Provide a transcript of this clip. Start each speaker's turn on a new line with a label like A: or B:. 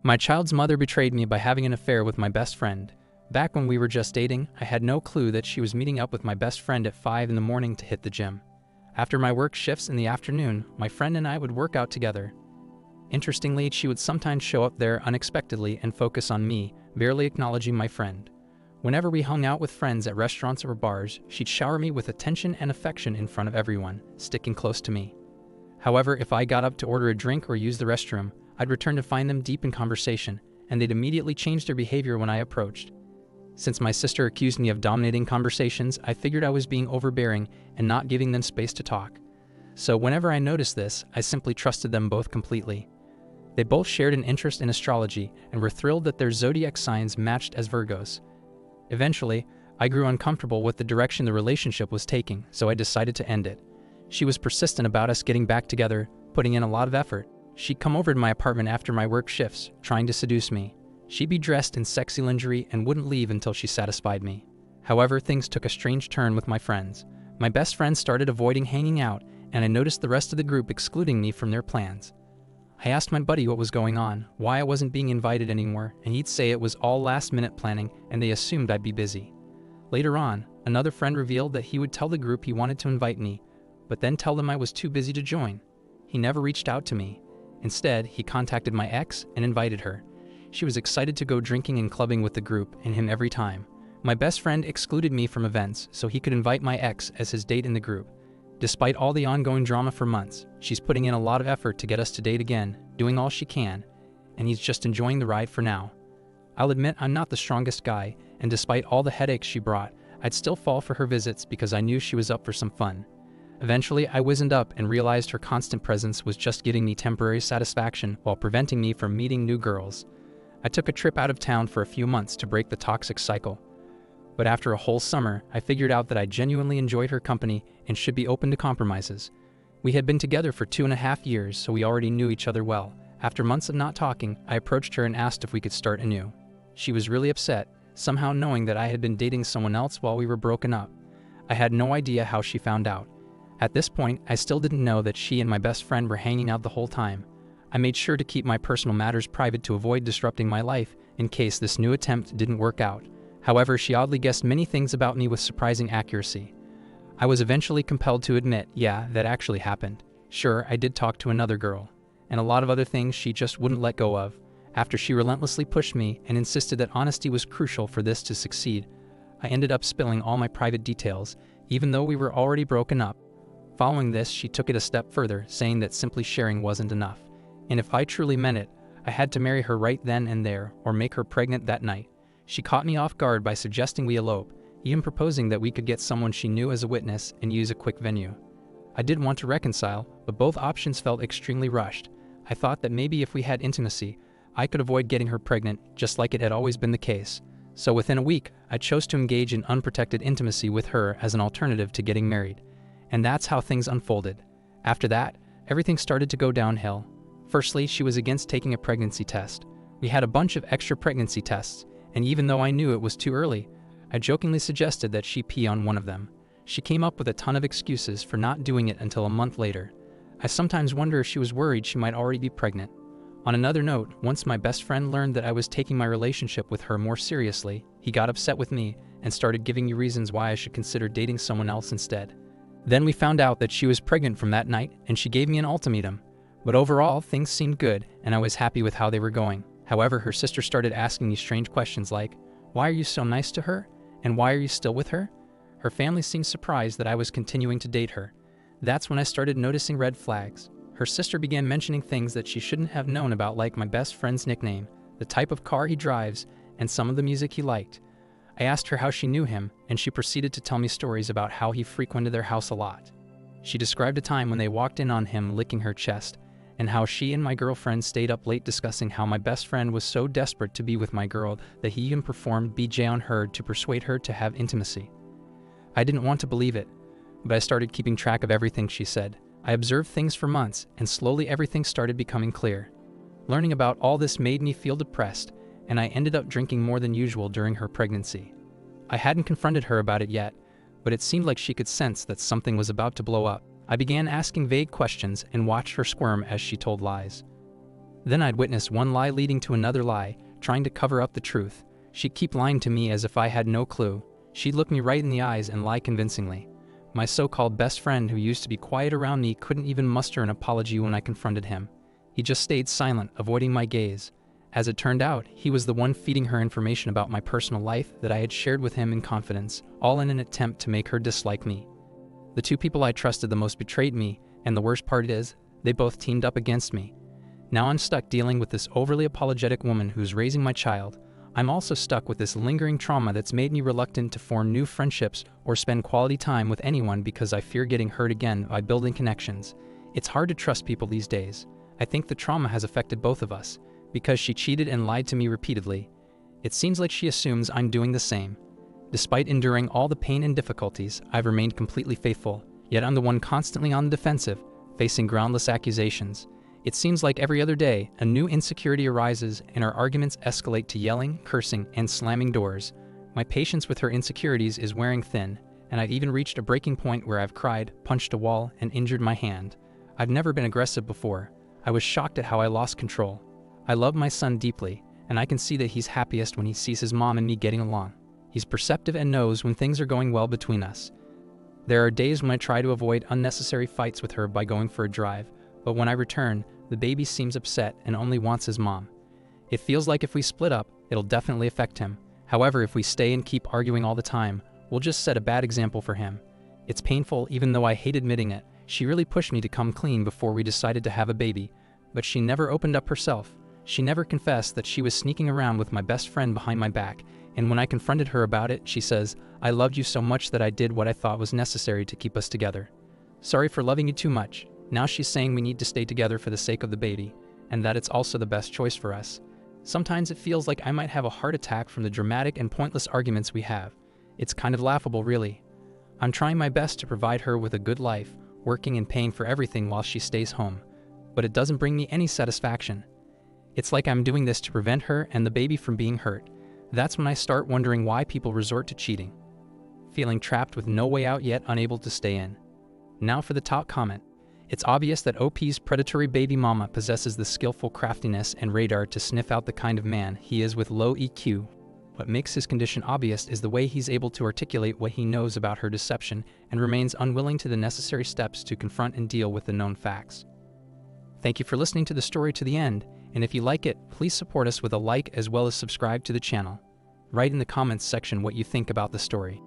A: My child's mother betrayed me by having an affair with my best friend. Back when we were just dating, I had no clue that she was meeting up with my best friend at 5 in the morning to hit the gym. After my work shifts in the afternoon, my friend and I would work out together. Interestingly, she would sometimes show up there unexpectedly and focus on me, barely acknowledging my friend. Whenever we hung out with friends at restaurants or bars, she'd shower me with attention and affection in front of everyone, sticking close to me. However, if I got up to order a drink or use the restroom, I'd return to find them deep in conversation, and they'd immediately change their behavior when I approached. Since my sister accused me of dominating conversations, I figured I was being overbearing and not giving them space to talk. So whenever I noticed this, I simply trusted them both completely. They both shared an interest in astrology and were thrilled that their zodiac signs matched as Virgos. Eventually, I grew uncomfortable with the direction the relationship was taking, so I decided to end it. She was persistent about us getting back together, putting in a lot of effort. She'd come over to my apartment after my work shifts, trying to seduce me. She'd be dressed in sexy lingerie and wouldn't leave until she satisfied me. However, things took a strange turn with my friends. My best friend started avoiding hanging out, and I noticed the rest of the group excluding me from their plans. I asked my buddy what was going on, why I wasn't being invited anymore, and he'd say it was all last-minute planning and they assumed I'd be busy. Later on, another friend revealed that he would tell the group he wanted to invite me, but then tell them I was too busy to join. He never reached out to me. Instead, he contacted my ex and invited her. She was excited to go drinking and clubbing with the group and him every time. My best friend excluded me from events so he could invite my ex as his date in the group. Despite all the ongoing drama for months, she's putting in a lot of effort to get us to date again, doing all she can, and he's just enjoying the ride for now. I'll admit I'm not the strongest guy, and despite all the headaches she brought, I'd still fall for her visits because I knew she was up for some fun. Eventually, I wizened up and realized her constant presence was just giving me temporary satisfaction while preventing me from meeting new girls. I took a trip out of town for a few months to break the toxic cycle. But after a whole summer, I figured out that I genuinely enjoyed her company and should be open to compromises. We had been together for 2.5 years, so we already knew each other well. After months of not talking, I approached her and asked if we could start anew. She was really upset, somehow knowing that I had been dating someone else while we were broken up. I had no idea how she found out. At this point, I still didn't know that she and my best friend were hanging out the whole time. I made sure to keep my personal matters private to avoid disrupting my life in case this new attempt didn't work out. However, she oddly guessed many things about me with surprising accuracy. I was eventually compelled to admit, yeah, that actually happened. Sure, I did talk to another girl, and a lot of other things she just wouldn't let go of. After she relentlessly pushed me and insisted that honesty was crucial for this to succeed, I ended up spilling all my private details, even though we were already broken up. Following this, she took it a step further, saying that simply sharing wasn't enough, and if I truly meant it, I had to marry her right then and there or make her pregnant that night. She caught me off guard by suggesting we elope, even proposing that we could get someone she knew as a witness and use a quick venue. I did want to reconcile, but both options felt extremely rushed. I thought that maybe if we had intimacy, I could avoid getting her pregnant, just like it had always been the case. So within a week, I chose to engage in unprotected intimacy with her as an alternative to getting married. And that's how things unfolded. After that, everything started to go downhill. Firstly, she was against taking a pregnancy test. We had a bunch of extra pregnancy tests, and even though I knew it was too early, I jokingly suggested that she pee on one of them. She came up with a ton of excuses for not doing it until a month later. I sometimes wonder if she was worried she might already be pregnant. On another note, once my best friend learned that I was taking my relationship with her more seriously, he got upset with me and started giving me reasons why I should consider dating someone else instead. Then we found out that she was pregnant from that night, and she gave me an ultimatum. But overall, things seemed good, and I was happy with how they were going. However, her sister started asking me strange questions like, "Why are you so nice to her? And why are you still with her?" Her family seemed surprised that I was continuing to date her. That's when I started noticing red flags. Her sister began mentioning things that she shouldn't have known about, like my best friend's nickname, the type of car he drives, and some of the music he liked. I asked her how she knew him, and she proceeded to tell me stories about how he frequented their house a lot. She described a time when they walked in on him licking her chest, and how she and my girlfriend stayed up late discussing how my best friend was so desperate to be with my girl that he even performed BJ on her to persuade her to have intimacy. I didn't want to believe it, but I started keeping track of everything she said. I observed things for months, and slowly everything started becoming clear. Learning about all this made me feel depressed, and I ended up drinking more than usual during her pregnancy. I hadn't confronted her about it yet, but it seemed like she could sense that something was about to blow up. I began asking vague questions and watched her squirm as she told lies. Then I'd witness one lie leading to another lie, trying to cover up the truth. She'd keep lying to me as if I had no clue. She'd look me right in the eyes and lie convincingly. My so-called best friend, who used to be quiet around me, couldn't even muster an apology when I confronted him. He just stayed silent, avoiding my gaze. As it turned out, he was the one feeding her information about my personal life that I had shared with him in confidence, all in an attempt to make her dislike me. The two people I trusted the most betrayed me, and the worst part is, they both teamed up against me. Now I'm stuck dealing with this overly apologetic woman who's raising my child. I'm also stuck with this lingering trauma that's made me reluctant to form new friendships or spend quality time with anyone because I fear getting hurt again by building connections. It's hard to trust people these days. I think the trauma has affected both of us, because she cheated and lied to me repeatedly. It seems like she assumes I'm doing the same. Despite enduring all the pain and difficulties, I've remained completely faithful, yet I'm the one constantly on the defensive, facing groundless accusations. It seems like every other day, a new insecurity arises and our arguments escalate to yelling, cursing, and slamming doors. My patience with her insecurities is wearing thin, and I've even reached a breaking point where I've cried, punched a wall, and injured my hand. I've never been aggressive before. I was shocked at how I lost control. I love my son deeply, and I can see that he's happiest when he sees his mom and me getting along. He's perceptive and knows when things are going well between us. There are days when I try to avoid unnecessary fights with her by going for a drive, but when I return, the baby seems upset and only wants his mom. It feels like if we split up, it'll definitely affect him. However, if we stay and keep arguing all the time, we'll just set a bad example for him. It's painful, even though I hate admitting it. She really pushed me to come clean before we decided to have a baby, but she never opened up herself. She never confessed that she was sneaking around with my best friend behind my back, and when I confronted her about it, she says, "I loved you so much that I did what I thought was necessary to keep us together. Sorry for loving you too much." Now she's saying we need to stay together for the sake of the baby, and that it's also the best choice for us. Sometimes it feels like I might have a heart attack from the dramatic and pointless arguments we have. It's kind of laughable, really. I'm trying my best to provide her with a good life, working and paying for everything while she stays home, but it doesn't bring me any satisfaction. It's like I'm doing this to prevent her and the baby from being hurt. That's when I start wondering why people resort to cheating. Feeling trapped with no way out yet unable to stay in. Now for the top comment. It's obvious that OP's predatory baby mama possesses the skillful craftiness and radar to sniff out the kind of man he is with low EQ. What makes his condition obvious is the way he's able to articulate what he knows about her deception and remains unwilling to the necessary steps to confront and deal with the known facts. Thank you for listening to the story to the end, and if you like it, please support us with a like as well as subscribe to the channel. Write in the comments section what you think about the story.